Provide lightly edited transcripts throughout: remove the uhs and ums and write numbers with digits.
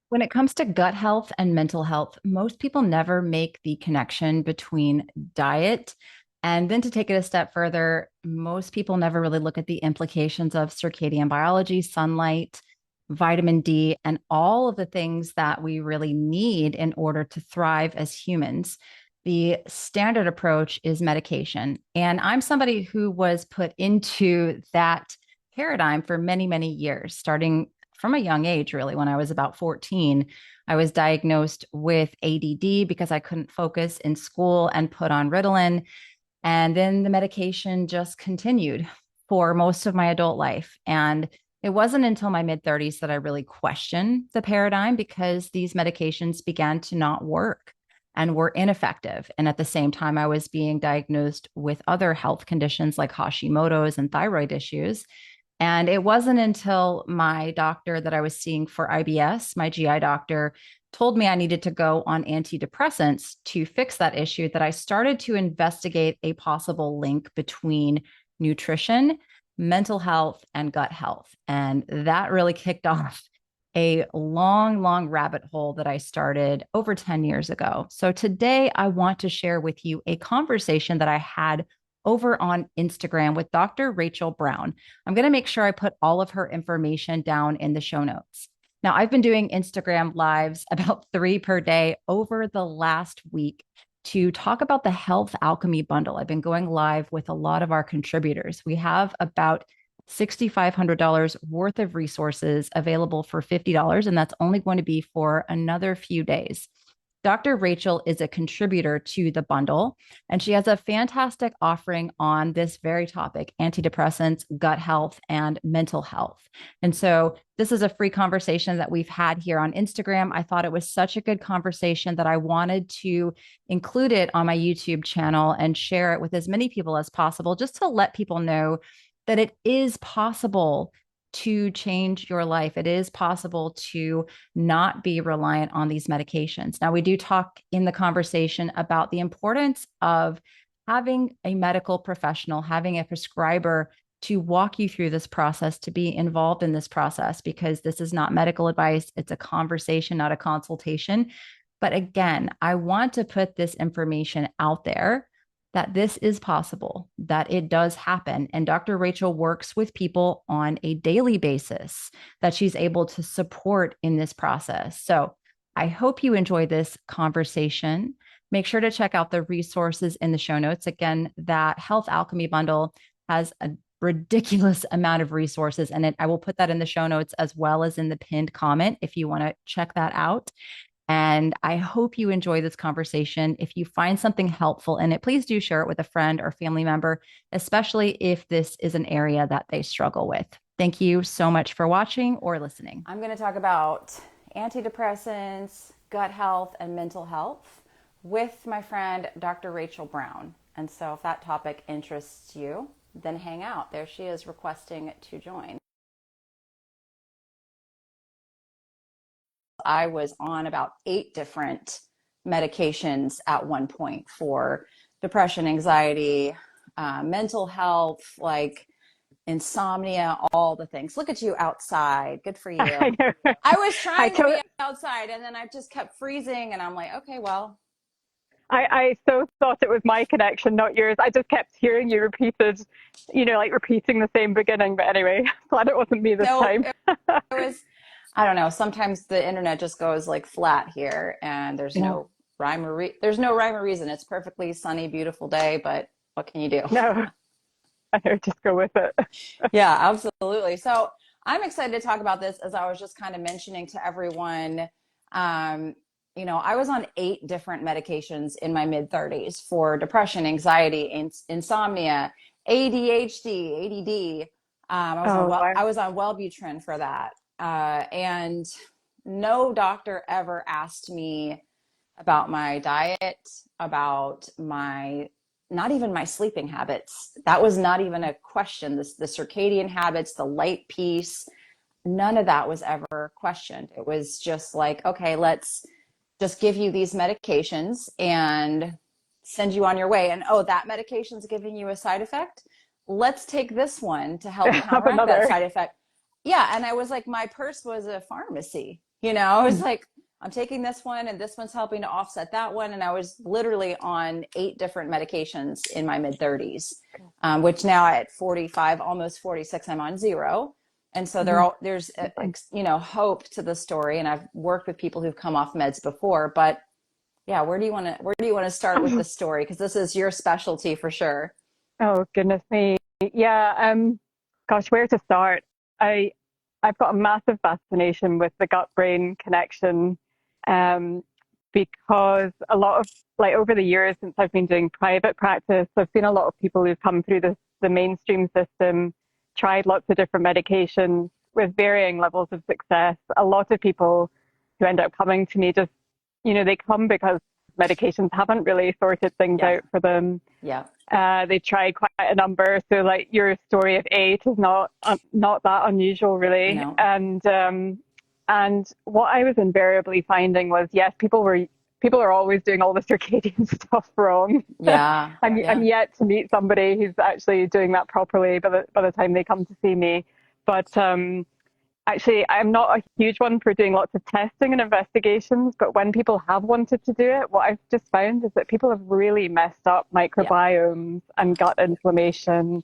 When it comes to gut health and mental health, most people never make the connection between diet. And then to take it a step further, most people never really look at the implications of circadian biology, sunlight, vitamin D, and all of the things that we really need in order to thrive as humans. The standard approach is medication. And I'm somebody who was put into that paradigm for many, many years, starting from a young age, really. When I was about 14, I was diagnosed with ADD because I couldn't focus in school and put on Ritalin. And then the medication just continued for most of my adult life. And it wasn't until my mid 30s that I really questioned the paradigm because these medications began to not work and were ineffective. And at the same time, I was being diagnosed with other health conditions like Hashimoto's and thyroid issues. And it wasn't until my doctor that I was seeing for IBS, my GI doctor, told me I needed to go on antidepressants to fix that issue that I started to investigate a possible link between nutrition, mental health, and gut health. And that really kicked off a long, long rabbit hole that I started over 10 years ago. So today I want to share with you a conversation that I had over on Instagram with Dr. Rachel Brown. I'm going to make sure I put all of her information down in the show notes. Now, I've been doing Instagram lives about 3 per day over the last week to talk about the Health Alchemy Bundle. I've been going live with a lot of our contributors. We have about $6,500 worth of resources available for $50, and that's only going to be for another few days. Dr. Rachel is a contributor to the bundle, and she has a fantastic offering on this very topic: antidepressants, gut health, and mental health. And so, this is a free conversation that we've had here on Instagram. I thought it was such a good conversation that I wanted to include it on my YouTube channel and share it with as many people as possible, just to let people know that it is possible to change your life. It is possible to not be reliant on these medications. Now, we do talk in the conversation about the importance of having a medical professional, having a prescriber to walk you through this process, to be involved in this process, because this is not medical advice. It's a conversation, not a consultation. But again, I want to put this information out there that this is possible, that it does happen. And Dr. Rachel works with people on a daily basis that she's able to support in this process. So I hope you enjoy this conversation. Make sure to check out the resources in the show notes. Again, that Health Alchemy Bundle has a ridiculous amount of resources in it. I will put that in the show notes as well as in the pinned comment if you want to check that out. And I hope you enjoy this conversation. If you find something helpful in it, please do share it with a friend or family member, especially if this is an area that they struggle with. Thank you so much for watching or listening. I'm going to talk about antidepressants, gut health, and mental health with my friend, Dr. Rachel Brown. And so if that topic interests you, then hang out. There she is requesting to join. I was on about 8 different medications at one point for depression, anxiety, mental health, like insomnia, all the things. Look at you outside. Good for you. I know. I was I trying to to- be outside and then I just kept freezing and I'm like, okay, well. I so thought it was my connection, not yours. I just kept hearing you repeated, like repeating the same beginning. But anyway, glad it wasn't me this No, time. it was, I don't know. Sometimes the internet just goes like flat here and Yeah. there's no rhyme or reason. It's perfectly sunny, beautiful day, but what can you do? No, I know, just go with it. Yeah, absolutely. So I'm excited to talk about this as I was just kind of mentioning to everyone. Um, I was on 8 different medications in my mid 30s for depression, anxiety, insomnia, ADHD, ADD. Oh, wow. I was on Wellbutrin for that, and no doctor ever asked me about my diet, about my not even my sleeping habits. That was not even a question. The circadian habits, the light piece, none of that was ever questioned. It was just like, okay, let's just give you these medications and send you on your way. And oh, that medication's giving you a side effect. Let's take this one to help Have counteract that another. side effect. Yeah. And I was like, my purse was a pharmacy. I was like, I'm taking this one and this one's helping to offset that one. And I was literally on 8 different medications in my mid 30s, which now at 45, almost 46, I'm on zero. And so Mm-hmm. there's, hope to the story. And I've worked with people who've come off meds before, but yeah, where do you want to start with the story? Because this is your specialty for sure. Oh, goodness me. Yeah, gosh, where to start? I I've got a massive fascination with the gut-brain connection, um, because a lot of, like, over the years since I've been doing private practice, I've seen a lot of people who've come through the mainstream system, tried lots of different medications with varying levels of success. A lot of people who end up coming to me just, they come because medications haven't really sorted things Yeah. out for them. Yeah. They tried quite a number, so like your story of 8 is not that unusual, really. No. And what I was invariably finding was, yes, people are always doing all the circadian stuff wrong. Yeah. I'm Yeah. yet to meet somebody who's actually doing that properly by the time they come to see me. But actually, I'm not a huge one for doing lots of testing and investigations, but when people have wanted to do it, what I've just found is that people have really messed up Yeah. microbiomes and gut inflammation.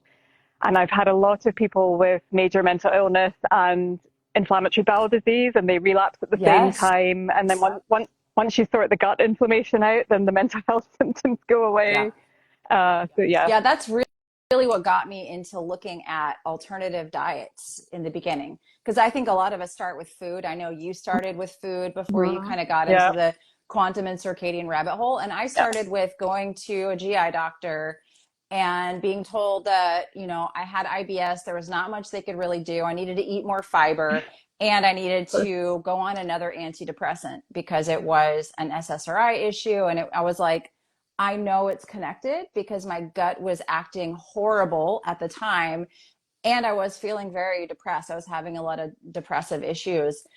And I've had a lot of people with major mental illness and inflammatory bowel disease, and they relapse at the same Yes. time. And then once you sort the gut inflammation out, then the mental health symptoms go Yeah. away. So yeah. Yeah, that's really what got me into looking at alternative diets in the beginning. Because I think a lot of us start with food. I know you started with food before you Mhm. kind of got into Yeah. the quantum and circadian rabbit hole. And I Yeah. started with going to a GI doctor and being told that, I had IBS. There was not much they could really do. I needed to eat more fiber and I needed to go on another antidepressant because it was an SSRI issue. And I was like, I know it's connected because my gut was acting horrible at the time and I was feeling very depressed. I was having a lot of depressive issues.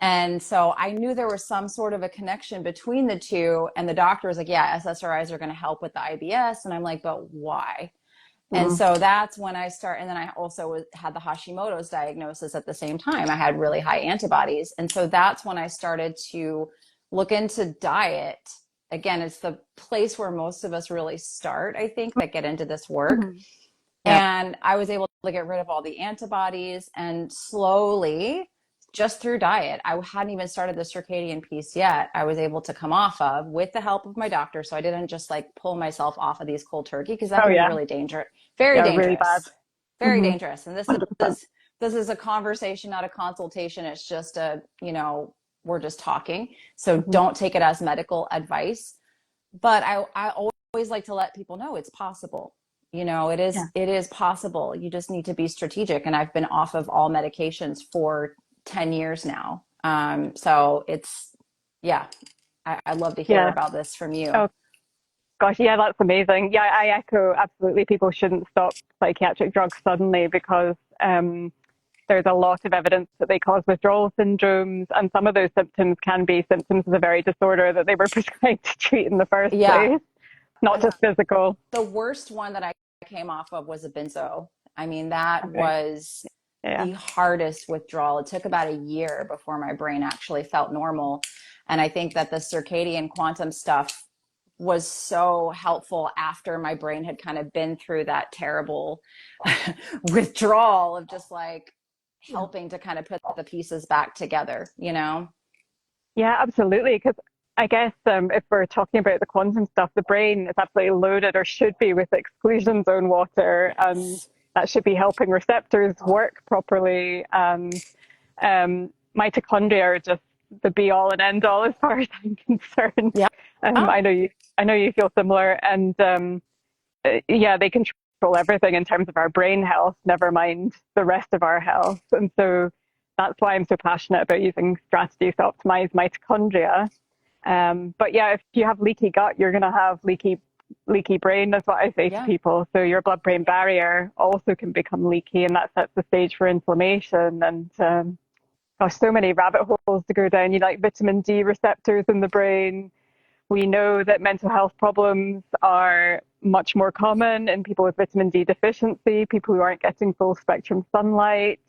And so I knew there was some sort of a connection between the two. And the doctor was like, yeah, SSRIs are going to help with the IBS. And I'm like, but why? And Mhm. so that's when I start. And then I also had the Hashimoto's diagnosis at the same time. I had really high antibodies. And so that's when I started to look into diet. Again, it's the place where most of us really start, I think, that get into this work. Mhm. Yeah. And I was able to get rid of all the antibodies and slowly, just through diet, I hadn't even started the circadian piece yet. I was able to come off of with the help of my doctor. So I didn't just like pull myself off of these cold turkey because that Oh can be yeah. really dangerous, very Yeah, really bad. dangerous, very Hmm. dangerous. And this 100%. is this is a conversation, not a consultation. It's just we're just talking. So Hmm. don't take it as medical advice. But I always like to let people know it's possible. It Yeah. is possible. You just need to be strategic. And I've been off of all medications for 10 years now. So yeah, I'd love to hear Yeah. about this from you. Oh gosh, yeah, that's amazing. Yeah, I echo absolutely. People shouldn't stop psychiatric drugs suddenly because there's a lot of evidence that they cause withdrawal syndromes, and some of those symptoms can be symptoms of the very disorder that they were prescribed to treat in the first Yeah. place, not just physical. The worst one that I came off of was a benzo. I mean, that Okay. was Yeah. the hardest withdrawal. It took about a year before my brain actually felt normal. And I think that the circadian quantum stuff was so helpful after my brain had kind of been through that terrible withdrawal of just like Yeah. helping to kind of put the pieces back together. Yeah, absolutely. Because I guess if we're talking about the quantum stuff, the brain is absolutely loaded or should be with exclusion zone water, and Yes. that should be helping receptors work properly. And mitochondria are just the be all and end all as far as I'm concerned. Yeah. I know you feel similar, and yeah, they control everything in terms of our brain health, never mind the rest of our health. And so that's why I'm so passionate about using strategies to optimize mitochondria. But yeah, if you have leaky gut, you're going to have leaky brain. That's what I say to Yeah. people. So your blood-brain barrier also can become leaky, and that sets the stage for inflammation. And gosh, so many rabbit holes to go down. You like vitamin D receptors in the brain. We know that mental health problems are much more common in people with vitamin D deficiency, people who aren't getting full spectrum sunlight.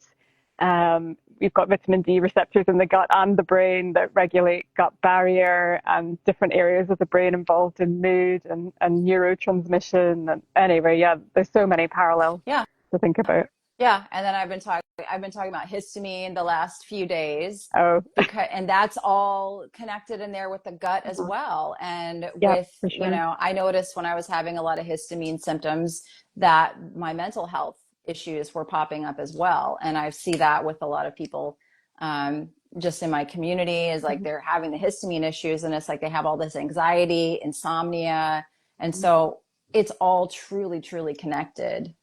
we've got vitamin D receptors in the gut and the brain that regulate gut barrier and different areas of the brain involved in mood and neurotransmission. And anyway, yeah, there's so many parallels Yeah. to think about. Yeah, and then I've been talking about histamine the last few days Oh, because and that's all connected in there with the gut as well. And yeah, with, for sure. I noticed when I was having a lot of histamine symptoms that my mental health issues were popping up as well. And I see that with a lot of people just in my community is like they're having the histamine issues and it's like they have all this anxiety, insomnia. And so it's all truly, truly connected.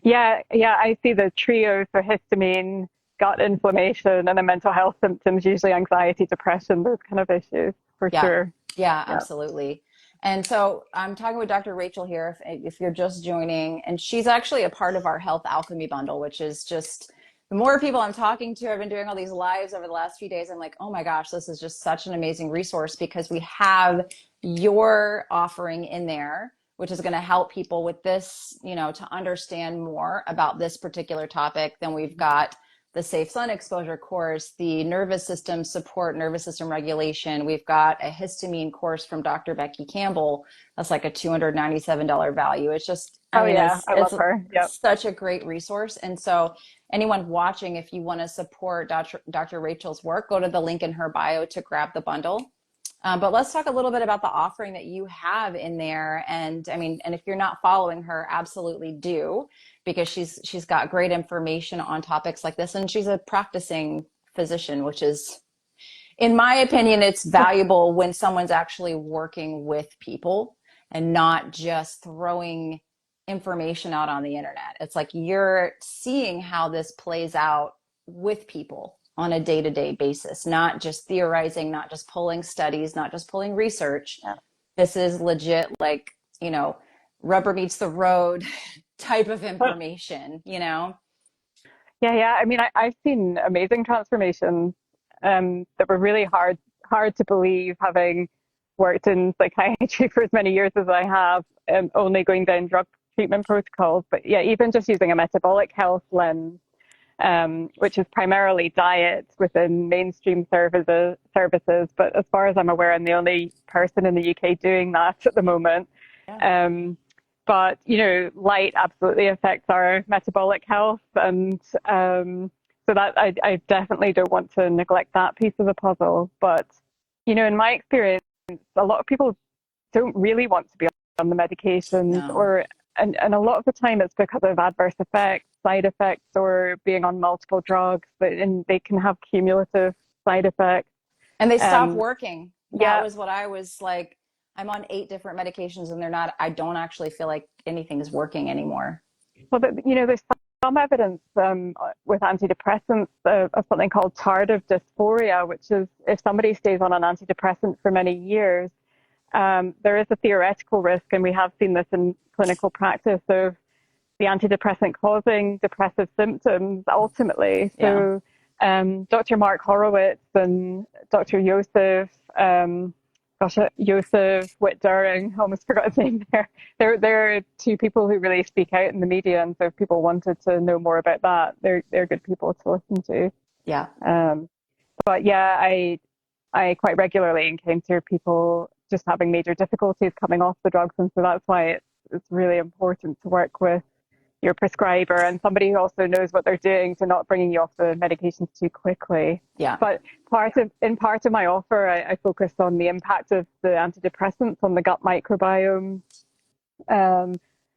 Yeah, yeah, I see the trio for histamine, gut inflammation, and then mental health symptoms, usually anxiety, depression, those kind of issues for Yeah, sure. yeah, Yeah. absolutely. And so I'm talking with Dr. Rachel here, if you're just joining, and she's actually a part of our Health Alchemy bundle, which is just the more people I'm talking to, I've been doing all these lives over the last few days. I'm like, oh my gosh, this is just such an amazing resource because we have your offering in there, which is going to help people with this, to understand more about this particular topic. Then we've got the safe sun exposure course, the nervous system support, nervous system regulation. We've got a histamine course from Dr. Becky Campbell. That's like a $297 value. It's just, I Oh mean, yeah, I love it's her. Yep. such a great resource. And so anyone watching, if you want to support Dr. Rachel's work, go to the link in her bio to grab the bundle. But let's talk a little bit about the offering that you have in there. And I mean, and if you're not following her, absolutely do, because she's got great information on topics like this. And she's a practicing physician, which is, in my opinion, it's valuable when someone's actually working with people and not just throwing information out on the internet. It's like you're seeing how this plays out with people on a day-to-day basis, not just theorizing, not just pulling studies, not just pulling research. Yeah. This is legit, like, rubber meets the road type of information. Yeah, yeah. I mean, I've seen amazing transformations that were really hard to believe, having worked in psychiatry for as many years as I have, only going down drug treatment protocols. But yeah, even just using a metabolic health lens, which is primarily diet within mainstream services. But as far as I'm aware, I'm the only person in the UK doing that at the moment. Yeah. But light absolutely affects our metabolic health, and so that I definitely don't want to neglect that piece of the puzzle. But in my experience, a lot of people don't really want to be on the medications, No. and a lot of the time it's because of adverse effects, side effects, or being on multiple drugs, and they can have cumulative side effects. And they stop Um, working. That yeah, was what I was like. I'm on 8 different medications and I don't actually feel like anything is working anymore. well, there's some evidence with antidepressants of something called tardive dysphoria, which is if somebody stays on an antidepressant for many years, there is a theoretical risk, and we have seen this in clinical practice, of the antidepressant causing depressive symptoms ultimately. Yeah. So Dr. Mark Horowitz and Dr. Joseph Whitduring, almost forgot his name there. They're two people who really speak out in the media, and so if people wanted to know more about that, they're good people to listen to. Yeah. But yeah, I quite regularly encounter people just having major difficulties coming off the drugs, and so that's why it's really important to work with your prescriber and somebody who also knows what they're doing, to not bringing you off the medications too quickly. Yeah. But part of my offer, I focus on the impact of the antidepressants on the gut microbiome,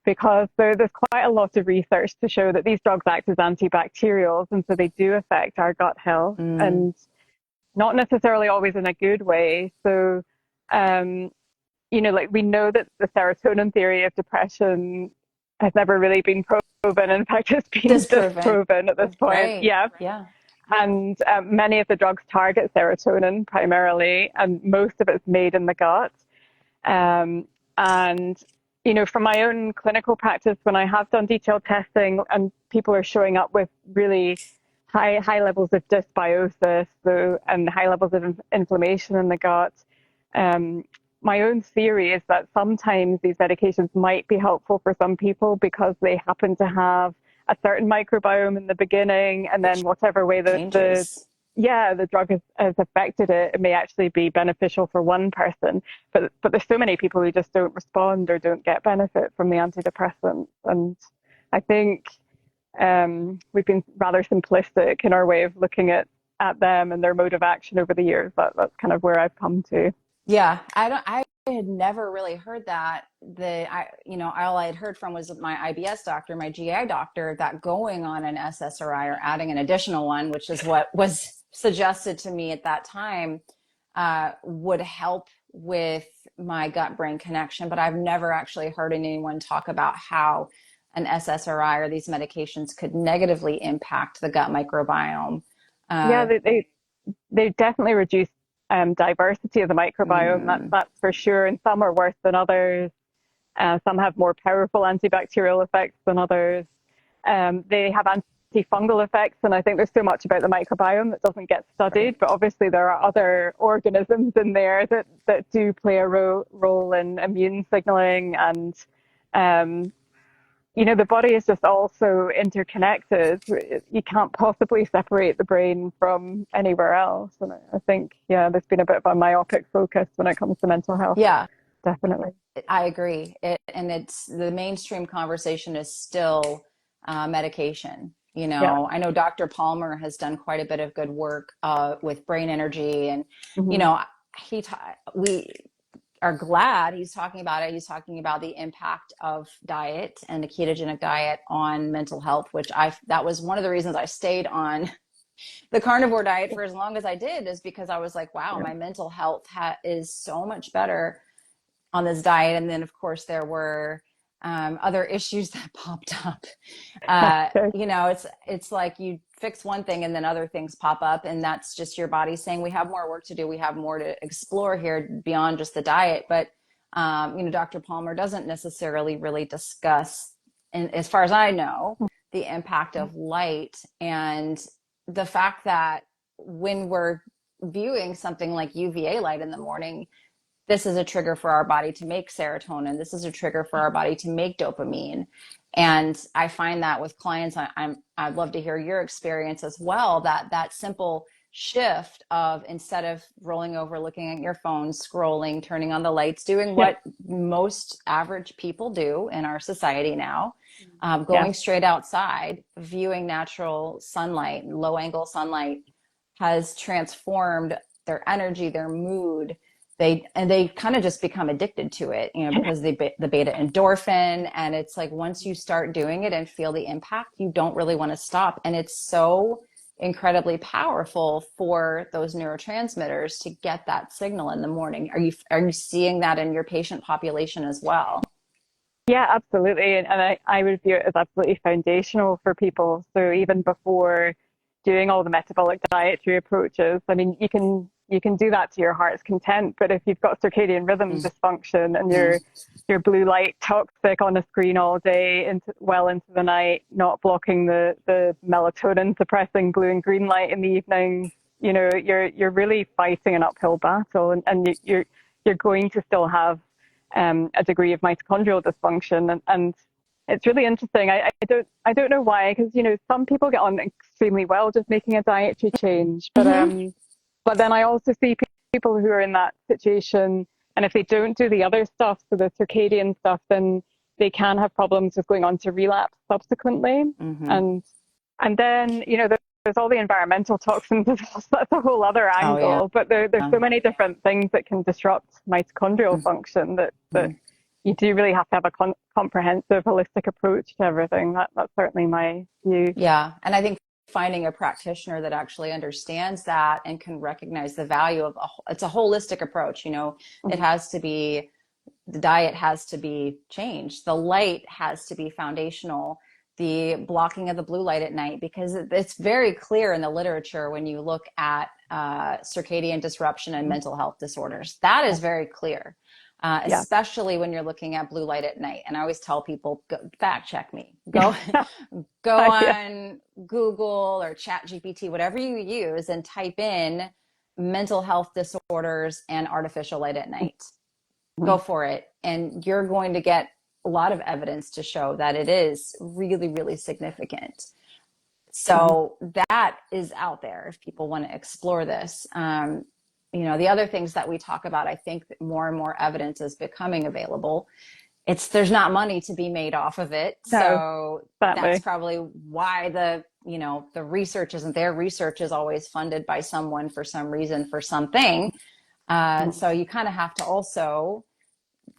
because there's quite a lot of research to show that these drugs act as antibacterials, and so they do affect our gut health, and not necessarily always in a good way. So, like we know that the serotonin theory of depression has never really been proven. In fact, it's been disproven at this point. Right. Yeah. Yeah. And many of the drugs target serotonin primarily, and most of it's made in the gut. And, from my own clinical practice, when I have done detailed testing and people are showing up with really high levels of dysbiosis, and high levels of inflammation in the gut, my own theory is that sometimes these medications might be helpful for some people because they happen to have a certain microbiome in the beginning, and then It whatever way changes. the drug has affected it, it may actually be beneficial for one person. But there's so many people who just don't respond or don't get benefit from the antidepressants. And I think we've been rather simplistic in our way of looking at them and their mode of action over the years. That's kind of where I've come to. Yeah, I had never really heard that. All I had heard from was my IBS doctor, my GI doctor, that going on an SSRI or adding an additional one, which is what was suggested to me at that time, would help with my gut brain connection. But I've never actually heard anyone talk about how an SSRI or these medications could negatively impact the gut microbiome. Yeah, Uh, they definitely reduce diversity of the microbiome. mm, That's for sure. And some are worse than others. Some have more powerful antibacterial effects than others. They have antifungal effects, and I think there's so much about the microbiome that doesn't get studied. right. But obviously, there are other organisms in there that do play a role in immune signaling, and um, the body is just all so interconnected. You can't possibly separate the brain from anywhere else. And I think, yeah, there's been a bit of a myopic focus when it comes to mental health, Yeah, definitely. I agree. And it's the mainstream conversation is still medication. Yeah. I know Dr. Palmer has done quite a bit of good work with brain energy, and you Hmm. know, we are glad he's talking about it. He's talking about the impact of diet and the ketogenic diet on mental health, which that was one of the reasons I stayed on the carnivore diet for as long as I did, is because I was like, wow, Yeah. my mental health is so much better on this diet. And then, of course, there were other issues that popped up. Okay. It's like you fix one thing and then other things pop up, and that's just your body saying, we have more work to do. We have more to explore here beyond just the diet. But Dr. Palmer doesn't necessarily really discuss, and as far as I know, the impact of light and the fact that when we're viewing something like UVA light in the morning, this is a trigger for our body to make serotonin. This is a trigger for our body to make dopamine. And I find that with clients, I'd love to hear your experience as well, that simple shift of, instead of rolling over, looking at your phone, scrolling, turning on the lights, doing Yeah. what most average people do in our society now, Yeah. going straight outside, viewing natural sunlight, low angle sunlight, has transformed their energy, their mood. They kind of just become addicted to it, because the beta endorphin, and it's like, once you start doing it and feel the impact, you don't really want to stop. And it's so incredibly powerful for those neurotransmitters to get that signal in the morning. Are you seeing that in your patient population as well? Yeah, absolutely. And I would view it as absolutely foundational for people. So even before doing all the metabolic dietary approaches, I mean, you can do that to your heart's content, but if you've got circadian rhythm dysfunction and Mm-hmm. your blue light toxic on a screen all day into the night, not blocking the melatonin suppressing blue and green light in the evening, you're really fighting an uphill battle, and you're going to still have a degree of mitochondrial dysfunction, and it's really interesting. I don't know why, because some people get on extremely well just making a dietary change, Mm-hmm. but then I also see people who are in that situation, and if they don't do the other stuff, so the circadian stuff, then they can have problems with going on to relapse subsequently. Mm-hmm. And then, there's all the environmental toxins as well. So that's a whole other Oh yeah. angle. But there's so many different things that can disrupt mitochondrial function that Mm-hmm. you do really have to have a comprehensive, holistic approach to everything. That's certainly my view. Yeah. And I think finding a practitioner that actually understands that and can recognize the value of it's a holistic approach. It Mhm. has to be, the diet has to be changed. The light has to be foundational. The blocking of the blue light at night, because it's very clear in the literature when you look at circadian disruption and mental health disorders. That is very clear, Yeah. especially when you're looking at blue light at night. And I always tell people, fact check me. Go Yeah. on Google or Chat GPT, whatever you use, and type in mental health disorders and artificial light at night. Go Mhm. for it. And you're going to get a lot of evidence to show that it is really, really significant. Mhm. So that is out there if people want to explore this. The other things that we talk about, I think that more and more evidence is becoming available. There's not money to be made off of it. No, So that's certainly. probably why the research isn't there. Research is always funded by someone for some reason for something. Mhm. So you kind of have to also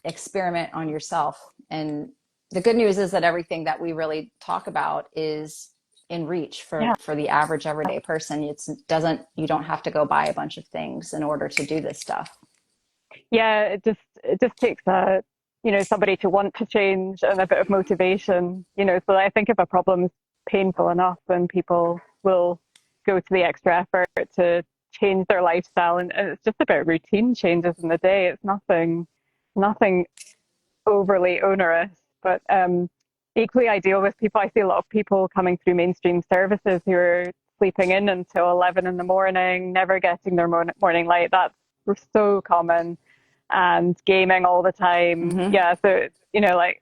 experiment on yourself. And the good news is that everything that we really talk about is in reach Yeah. for the average everyday person. You don't have to go buy a bunch of things in order to do this stuff. Yeah, it just takes somebody to want to change and a bit of motivation, so I think if a problem's painful enough, then people will go to the extra effort to change their lifestyle, and it's just about routine changes in the day. It's nothing overly onerous, but equally ideal with people. I see a lot of people coming through mainstream services who are sleeping in until 11 in the morning, never getting their morning light. That's so common, and gaming all the time. Mm-hmm. Yeah, so like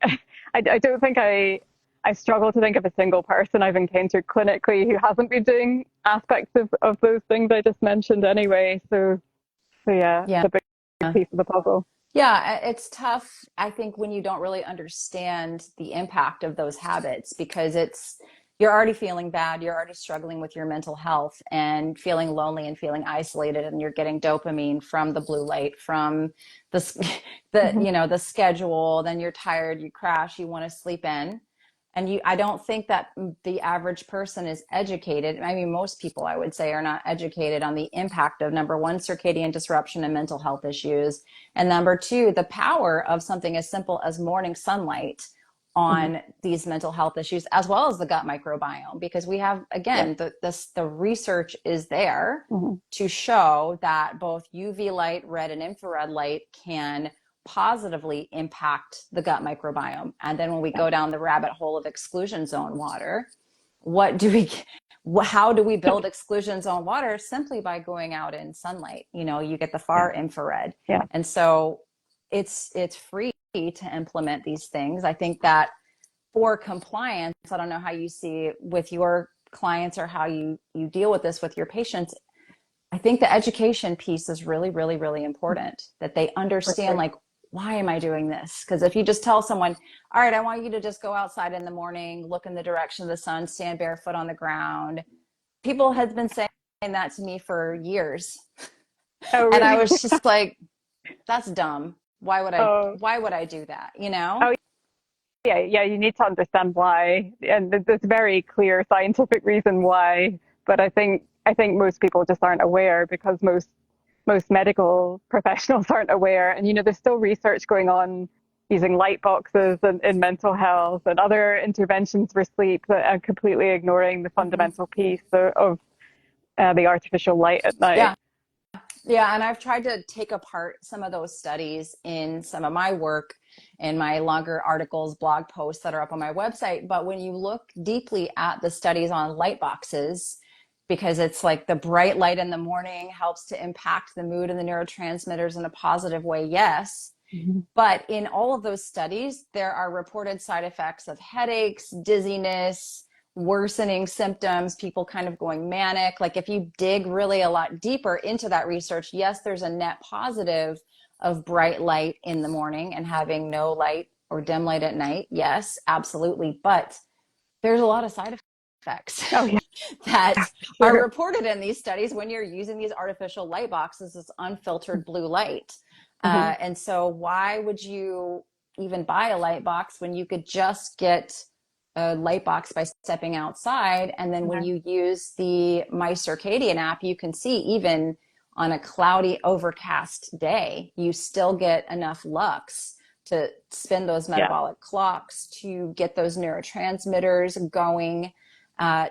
I don't think I struggle to think of a single person I've encountered clinically who hasn't been doing aspects of those things I just mentioned anyway. So yeah, it's Yeah. a big piece of the puzzle. Yeah, it's tough, I think, when you don't really understand the impact of those habits because you're already feeling bad, you're already struggling with your mental health and feeling lonely and feeling isolated, and you're getting dopamine from the blue light, from the Hmm. the schedule, then you're tired, you crash, you want to sleep in. And I don't think that the average person is educated. I mean, most people, I would say, are not educated on the impact of number one, circadian disruption and mental health issues. And number two, the power of something as simple as morning sunlight Hmm. on these mental health issues, as well as the gut microbiome, because we have, Yeah. again, the research is there Hmm. to show that both UV light, red and infrared light can positively impact the gut microbiome. And then when we Yeah. go down the rabbit hole of exclusion zone water, what do we how do we build exclusion zone water? Simply by going out in sunlight. You get the Yeah. far infrared. Yeah. And so it's free to implement these things. I think that for compliance, I don't know how you see it with your clients or how you deal with this with your patients. I think the education piece is really, really, really important, that they For understand, sure. like, why am I doing this? Because if you just tell someone, all right, I want you to just go outside in the morning, look in the direction of the sun, stand barefoot on the ground. People have been saying that to me for years. Oh, And I really? was just like, that's dumb. Oh, Why would I do that? oh, yeah, yeah. You need to understand why, and there's a very clear scientific reason why. But I think most people just aren't aware because most medical professionals aren't aware. And there's still research going on using light boxes in mental health and other interventions for sleep that are completely ignoring the Mm-hmm. fundamental piece of the artificial light at night. Yeah. Yeah, and I've tried to take apart some of those studies in some of my work in my longer articles, blog posts that are up on my website. But when you look deeply at the studies on light boxes, because it's like the bright light in the morning helps to impact the mood and the neurotransmitters in a positive way, yes. Mhm. But in all of those studies, there are reported side effects of headaches, dizziness, worsening symptoms, people kind of going manic. Like if you dig really a lot deeper into that research, yes, there's a net positive of bright light in the morning and having no light or dim light at night. Yes, absolutely. But there's a lot of side effects Oh yeah, that are sure. reported in these studies when you're using these artificial light boxes, this unfiltered blue light. Hmm. And so, why would you even buy a light box when you could just get a light box by stepping outside? And then, when Yeah. you use the My Circadian app, you can see even on a cloudy, overcast day, you still get enough lux to spin those Yeah. metabolic clocks, to get those neurotransmitters going,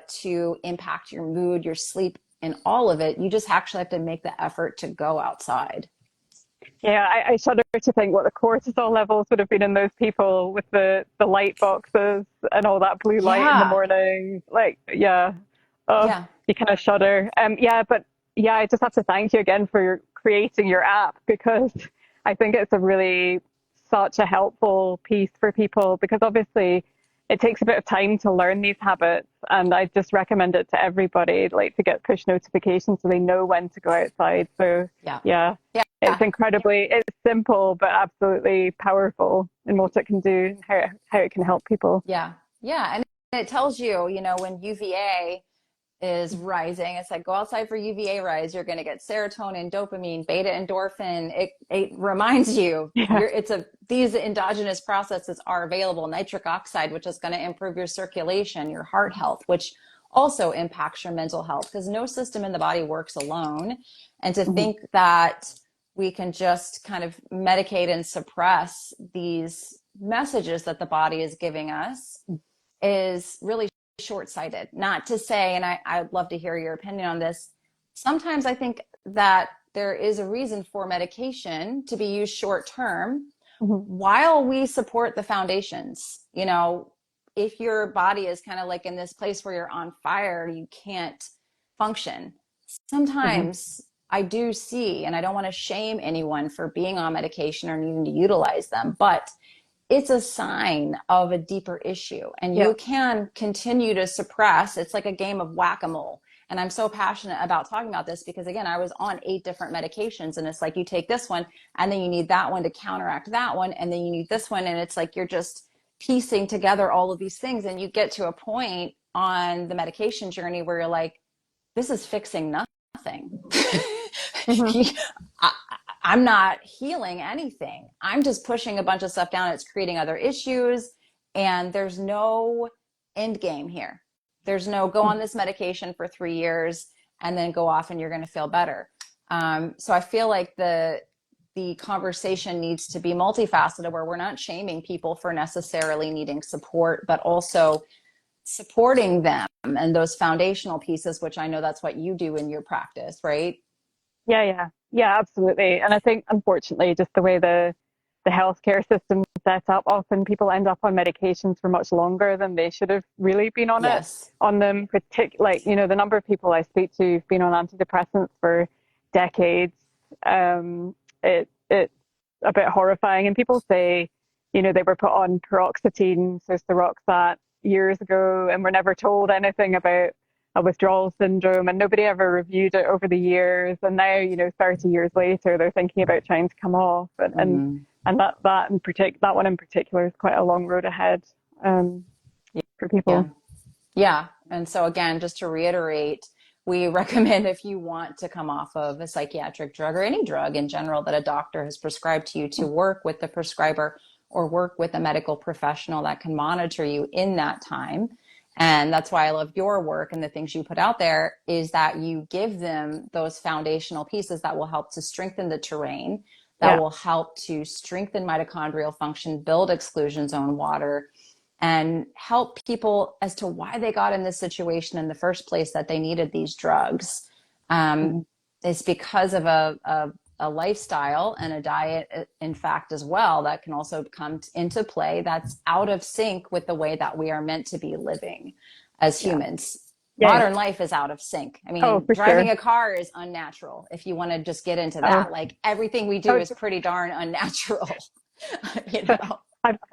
to impact your mood, your sleep, and all of it. You just actually have to make the effort to go outside. Yeah, I shudder to think what the cortisol levels would have been in those people with the light boxes and all that blue light in the Yeah. morning. Like, yeah, oh, Yeah. you kind of shudder. Yeah, but yeah, I just have to thank you again for creating your app because I think it's a really such a helpful piece for people because obviously it takes a bit of time to learn these habits. And I just recommend it to everybody, like to get push notifications so they know when to go outside. So Yeah. yeah, Yeah. it's simple, but absolutely powerful in what it can do and how it can help people. Yeah. Yeah. And it tells you, when UVA is rising, it's like go outside for UVA rise. You're going to get serotonin, dopamine, beta endorphin. It reminds you Yeah. these endogenous processes are available. Nitric oxide, which is going to improve your circulation, your heart health, which also impacts your mental health because no system in the body works alone. And to Mhm. think that we can just kind of medicate and suppress these messages that the body is giving us is really short-sighted. Not to say, and I'd love to hear your opinion on this, sometimes I think that there is a reason for medication to be used short term Mhm. while we support the foundations. If your body is kind of like in this place where you're on fire, you can't function. Mhm. Sometimes I do see, and I don't want to shame anyone for being on medication or needing to utilize them, but it's a sign of a deeper issue. And Yeah. you can continue to suppress. It's like a game of whack-a-mole. And I'm so passionate about talking about this because, again, I was on 8 different medications. And it's like you take this one, and then you need that one to counteract that one. And then you need this one. And it's like you're just piecing together all of these things. And you get to a point on the medication journey where you're like, this is fixing nothing. Mhm. I, I'm not healing anything. I'm just pushing a bunch of stuff down. It's creating other issues. And there's no end game here. There's no go on Mhm. this medication for 3 years and then go off and you're going to feel better. So I feel like the conversation needs to be multifaceted where we're not shaming people for necessarily needing support, but also supporting them and those foundational pieces, which I know that's what you do in your practice, right? Yeah, yeah, yeah, absolutely. And I think, unfortunately, just the way the healthcare system is set up, often people end up on medications for much longer than they should have really been on it. Yes. On them, like the number of people I speak to who've been on antidepressants for decades, it's a bit horrifying. And people say, they were put on paroxetine, so Seroxat, years ago, and were never told anything about a withdrawal syndrome, and nobody ever reviewed it over the years. And now, 30 years later, they're thinking about trying to come off, Mm. and that one in particular is quite a long road ahead for Yeah. people. Yeah. And so, again, just to reiterate, we recommend if you want to come off of a psychiatric drug or any drug in general that a doctor has prescribed to you, to work with the prescriber or work with a medical professional that can monitor you in that time. And that's why I love your work and the things you put out there is that you give them those foundational pieces that will help to strengthen the terrain, that Yeah, will help to strengthen mitochondrial function, build exclusion zone water, and help people as to why they got in this situation in the first place that they needed these drugs. Um, hmm, it's because of a lifestyle and a diet, in fact, as well, that can also come into play that's out of sync with the way that we are meant to be living as yeah, humans. yeah, yeah. Modern life is out of sync. I Oh, mean, for driving sure. a car is unnatural. If you want to just get into Oh, that, like everything we do oh, is pretty darn unnatural, you so know?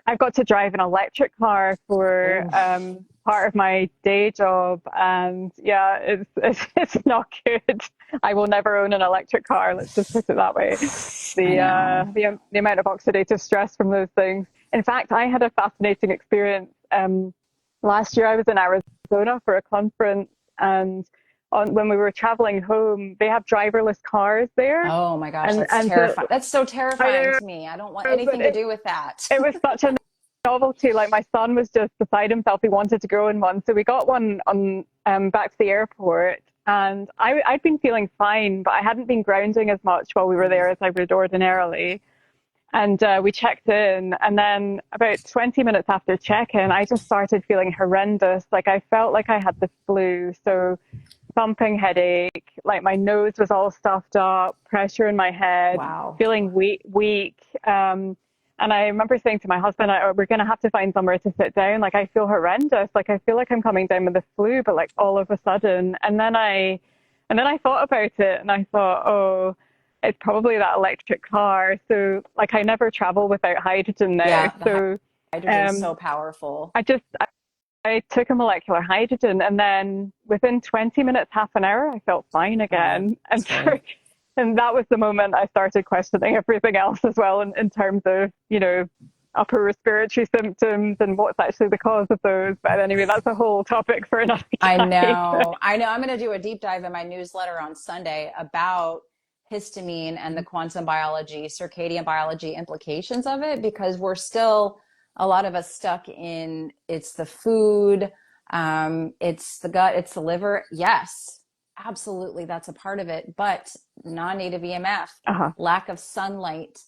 I've got to drive an electric car for Ooh, part of my day job, and yeah, it's not good. I will never own an electric car. Let's just put it that way. I The know. the amount of oxidative stress from those things. In fact, I had a fascinating experience. Last year, I was in Arizona for a conference, and when we were traveling home, they have driverless cars there, Oh my gosh, and that's terrifying. That's so I terrifying know, to me. I don't want but anything to do with that. it was such a novelty. Like my son was just beside himself. He wanted to go in one. So we got one on back to the airport. And I'd been feeling fine, but I hadn't been grounding as much while we were there as I would ordinarily. And we checked in. And then about 20 minutes after check-in, I just started feeling horrendous. Like I felt like I had the flu. So thumping headache, like my nose was all stuffed up, pressure in my head, Wow. feeling weak. And I remember saying to my husband, we're going to have to find somewhere to sit down. Like, I feel horrendous. Like, I feel like I'm coming down with the flu, but like all of a sudden. And then I thought about it and I thought, oh, it's probably that electric car. So like I never travel without hydrogen now. Yeah, the So hydrogen's so um, powerful. I just I took a molecular hydrogen, and then within 20 minutes, half an hour, I felt fine Oh, again. that's And so, great. and that was the moment I started questioning everything else as well in terms of, upper respiratory symptoms and what's actually the cause of those. But anyway, that's a whole topic for another I time. know. I know. I'm going to do a deep dive in my newsletter on Sunday about histamine and the quantum biology, circadian biology implications of it, because we're still, a lot of us stuck in it's the food, it's the gut, it's the liver. Yes, absolutely. That's a part of it. But non-native EMF, Uh-huh. lack of sunlight,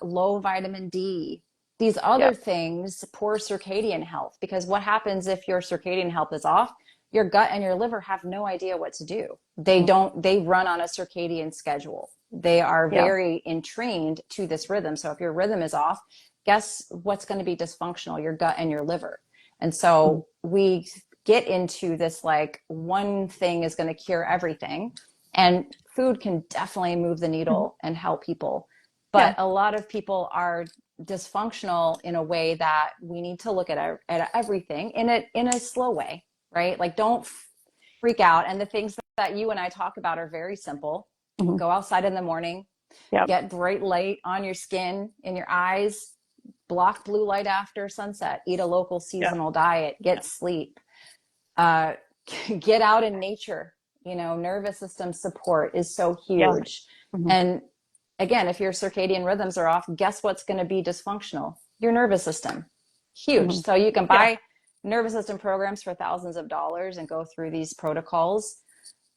low vitamin D, these Yeah. other things, poor circadian health. Because what happens if your circadian health is off? Your gut and your liver have no idea what to do. They Mhm. don't, they run on a circadian schedule. They are Yeah. very entrained to this rhythm. So if your rhythm is off, guess what's going to be dysfunctional? Your gut and your liver. And Mhm. so we get into this like one thing is going to cure everything. And food can definitely move the Mhm. needle and help people. Yeah. But a lot of people are dysfunctional in a way that we need to look at everything in a slow way, right? Like don't freak out. And the things that you and I talk about are very simple. Mhm. Go outside in the morning, Yeah. get bright light on your skin, in your eyes, block blue light after sunset, eat a local Yeah. seasonal diet, Yeah. get sleep, uh, get out in nature. You know, nervous system support is so Yeah. huge. Mhm. And again, if your circadian rhythms are off, guess what's going to be dysfunctional? Your nervous system. Huge. Mhm. So you can Yeah. buy nervous system programs for thousands of dollars and go through these protocols.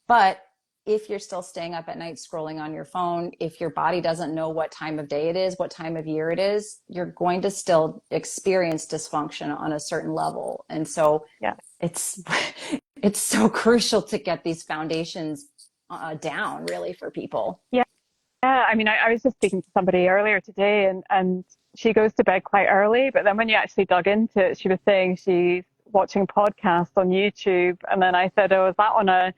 But if you're still staying up at night scrolling on your phone, if your body doesn't know what time of day it is, what time of year it is, you're going to still experience dysfunction on a certain level. And so Yeah. it's it's so crucial to get these foundations down really for people. Yeah. Yeah, I mean, I was just speaking to somebody earlier today, and she goes to bed quite early. But then when you actually dug into it, she was saying she's watching podcasts on YouTube. And then I said, "Oh, is that on a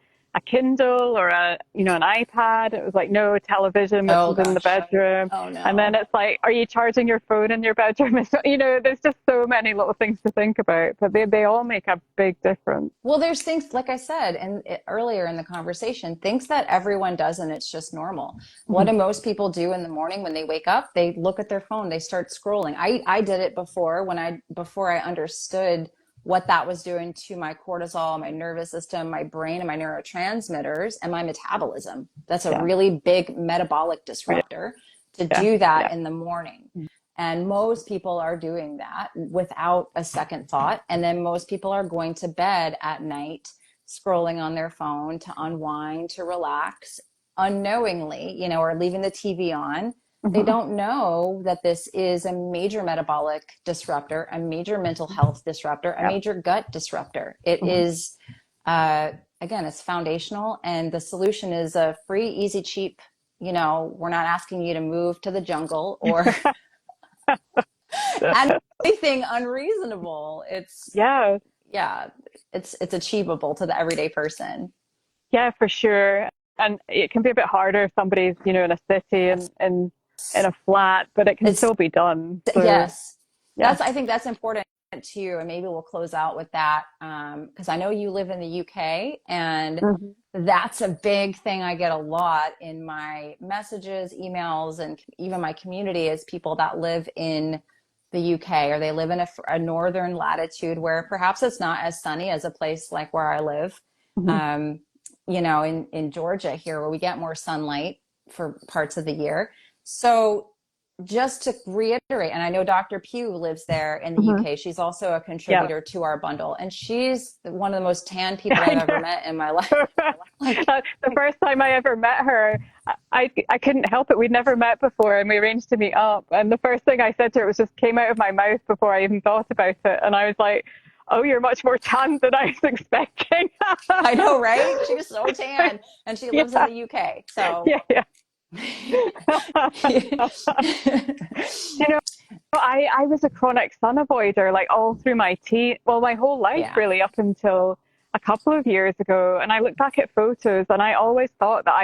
Kindle or an iPad?" It was like, "No, television, which Oh is in the gosh. bedroom." Oh And then no. it's like, "Are you charging your phone in your bedroom?" There's just so many little things to think about, but they all make a big difference. Well, there's things, like I said, and earlier in the conversation, things that everyone does and it's just normal. What Mhm. do most people do in the morning when they wake up? They look at their phone, they start scrolling. I did it before before I understood what that was doing to my cortisol, my nervous system, my brain, and my neurotransmitters and my metabolism. That's a Yeah, really big metabolic yeah, disruptor to yeah, do that yeah. in the morning. And most people are doing that without a second thought. And then most people are going to bed at night, scrolling on their phone to unwind, to relax, unknowingly, or leaving the TV on. They Mhm. don't know that this is a major metabolic disruptor, a major mental health disruptor, a Yeah. major gut disruptor. It Mhm. is, uh, again, it's foundational. And the solution is a free, easy, cheap. We're not asking you to move to the jungle or anything unreasonable. It's Yeah, yeah, it's achievable to the everyday person. yeah, for sure. And it can be a bit harder if somebody's, in a city Yes. and in a flat, but it can It's still be done. So yes. yeah. I think that's important too. And maybe we'll close out with that. Because I know you live in the UK and Mhm. that's a big thing I get a lot in my messages, emails, and even my community is people that live in the UK or they live in a northern latitude where perhaps it's not as sunny as a place like where I live. Mhm. Um, in Georgia here where we get more sunlight for parts of the year. So just to reiterate, and I know Dr. Pugh lives there in the Mhm. UK. She's also a Yeah. contributor to our bundle, and she's one of the most tan people I've I ever know. met in my life. Like, The first time I ever met her, I couldn't help it. We'd never met before, and we arranged to meet up. And the first thing I said to her was just came out of my mouth before I even thought about it. And I was like, "Oh, you're much more tan than I was expecting." I know, right? She's so tan, and she lives in Yeah, the UK. So, yeah, yeah. I was a chronic sun avoider like all through my my whole life yeah, really up until a couple of years ago. And I look back at photos and I always thought that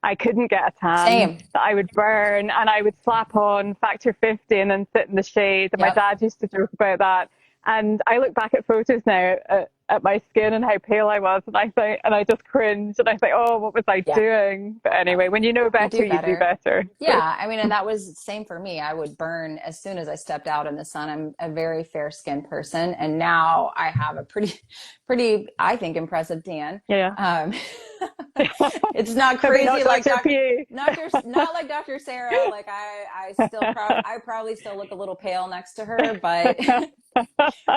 I couldn't get a tan, Same. that I would burn, and I would slap on factor 50 and then sit in the shade. And my Yep. dad used to joke about that. And I look back at photos now at my skin and how pale I was, and I think, and I just cringe, and I think, oh, what was I Yeah. doing? But anyway, when you know You better, do you do better. better. So, Yeah, I mean, and that was the same for me. I would burn as soon as I stepped out in the sun. I'm a very fair-skinned person, and now I have a pretty, I think, impressive tan. yeah. Um, it's not Maybe crazy not like Dr. P. not like Dr. Sarah. Like I probably still look a little pale next to her, but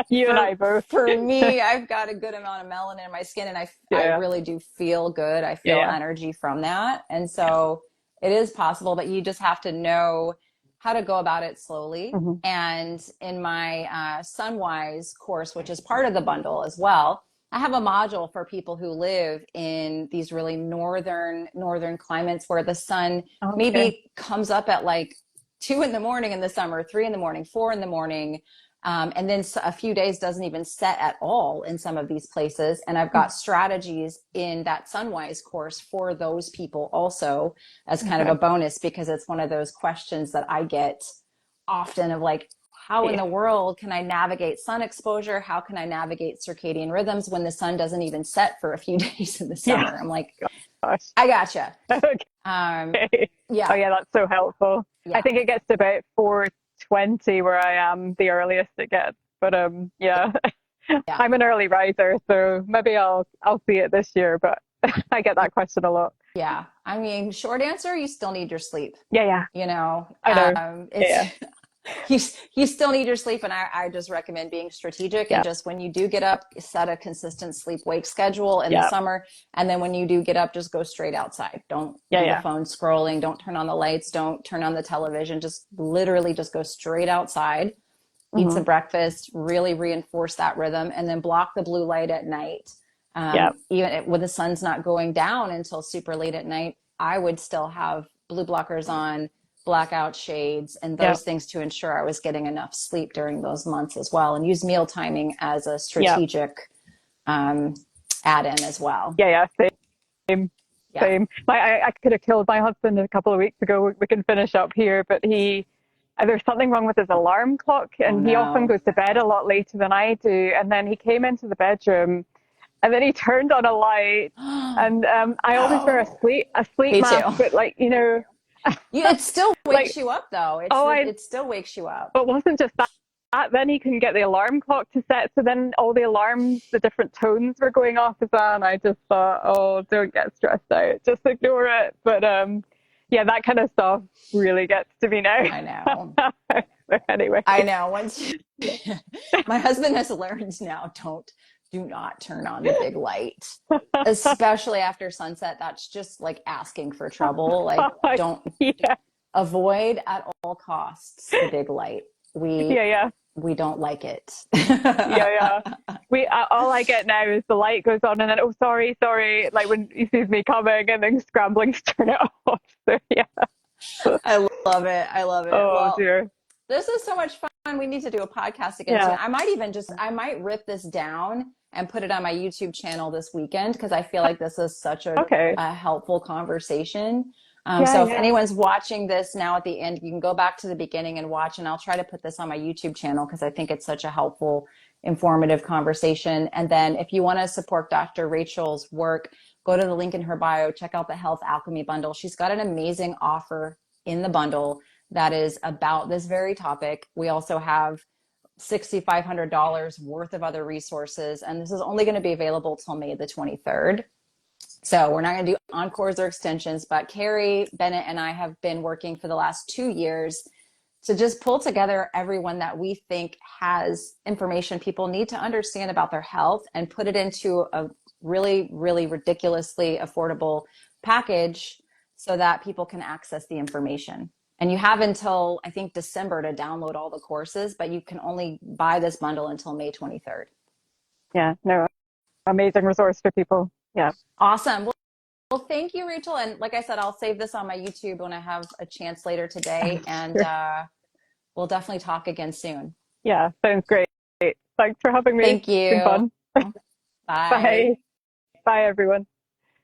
You and I both. for me, I've got a good amount of melanin in my skin, and I Yeah. really do feel good. I Yeah. feel Yeah. energy from that, and so it is possible, but you just have to know how to go about it slowly. Hmm. And in my Sunwise course, which is part of the bundle as well, I have a module for people who live in these really northern climates where the sun Okay. maybe comes up at like 2 in the morning in the summer, 3 in the morning, 4 in the morning, and then a few days doesn't even set at all in some of these places. And I've got strategies in that Sunwise course for those people also as kind of a Okay. bonus, because it's one of those questions that I get often of like, how in Yeah. the world can I navigate sun exposure? How can I navigate circadian rhythms when the sun doesn't even set for a few days in the Yeah. summer? I'm like, Gosh. I gotcha. Um, Okay. Oh yeah, yeah, that's so helpful. I yeah, think it gets to about 4:20 where I am the earliest it gets. But yeah. yeah. I'm an early riser, so maybe I'll see it this year, but I get that question a lot. Yeah. I mean, short answer, you still need your sleep. Yeah, yeah. You know, I know. it's Yeah, you you still need your sleep, and I just recommend being strategic, and yeah, just when you do get up, set a consistent sleep wake schedule in the yeah, summer, and then when you do get up, just go straight outside. Don't yeah, do the yeah. phone scrolling, don't turn on the lights, don't turn on the television, just literally just go straight outside, eat Hmm. some breakfast, really reinforce that rhythm, and then block the blue light at night. Yeah. Even when the sun's not going down until super late at night, I would still have blue blockers on, blackout shades, and Yeah. those things to ensure I was getting enough sleep during those months as well, and use meal timing as a Yeah. strategic um, add-in as well. Yeah. Yeah. Same. Yeah. Same. I could have killed my husband a couple of weeks ago. We can finish up here, but there's something wrong with his alarm clock, Oh and he often no. goes to bed a lot later than I do. And then he came into the bedroom, and then he turned on a light, and I always wear No. a sleep Me too. mask, but like It still wakes like you up though. oh, I It still wakes you up. but it wasn't just that. Then he couldn't get the alarm clock to set, so then all the alarms, the different tones were going off as well. And I just thought, oh, don't get stressed out, just ignore it. But yeah, that kind of stuff really gets to me now. I know. So anyway, I know. My husband has learned now, do not turn on the big light, especially after sunset. That's just like asking for trouble. Like, don't yeah, avoid at all costs the big light. yeah, yeah. We don't like it. Yeah, yeah. We all I get now is the light goes on and then oh sorry, like when he sees me coming and then scrambling to turn it off. So yeah. I love it. I love it. Oh Well, dear. this is so much fun. We need to do a podcast again soon. Yeah. I might rip this down and put it on my YouTube channel this weekend, because I feel like this is such Okay. a helpful conversation. Yeah, So if yeah. anyone's watching this now at the end, you can go back to the beginning and watch, and I'll try to put this on my YouTube channel because I think it's such a helpful, informative conversation. And then if you want to support Dr. Rachel's work, go to the link in her bio, check out the Health Alchemy bundle. She's got an amazing offer in the bundle that is about this very topic. We also have $6,500 worth of other resources, and this is only going to be available till May the 23rd. So we're not going to do encores or extensions, but Carrie Bennett and I have been working for the last 2 years to just pull together everyone that we think has information people need to understand about their health and put it into a really, really ridiculously affordable package so that people can access the information. And you have until, I think, December to download all the courses, but you can only buy this bundle until May 23rd. Yeah. No, amazing resource for people. Yeah. Awesome. Well, thank you, Rachel. And like I said, I'll save this on my YouTube when I have a chance later today. And Sure. we'll definitely talk again soon. Yeah. Sounds great. Thanks for having me. It's Thank been you. fun. Bye. Bye. Bye, everyone.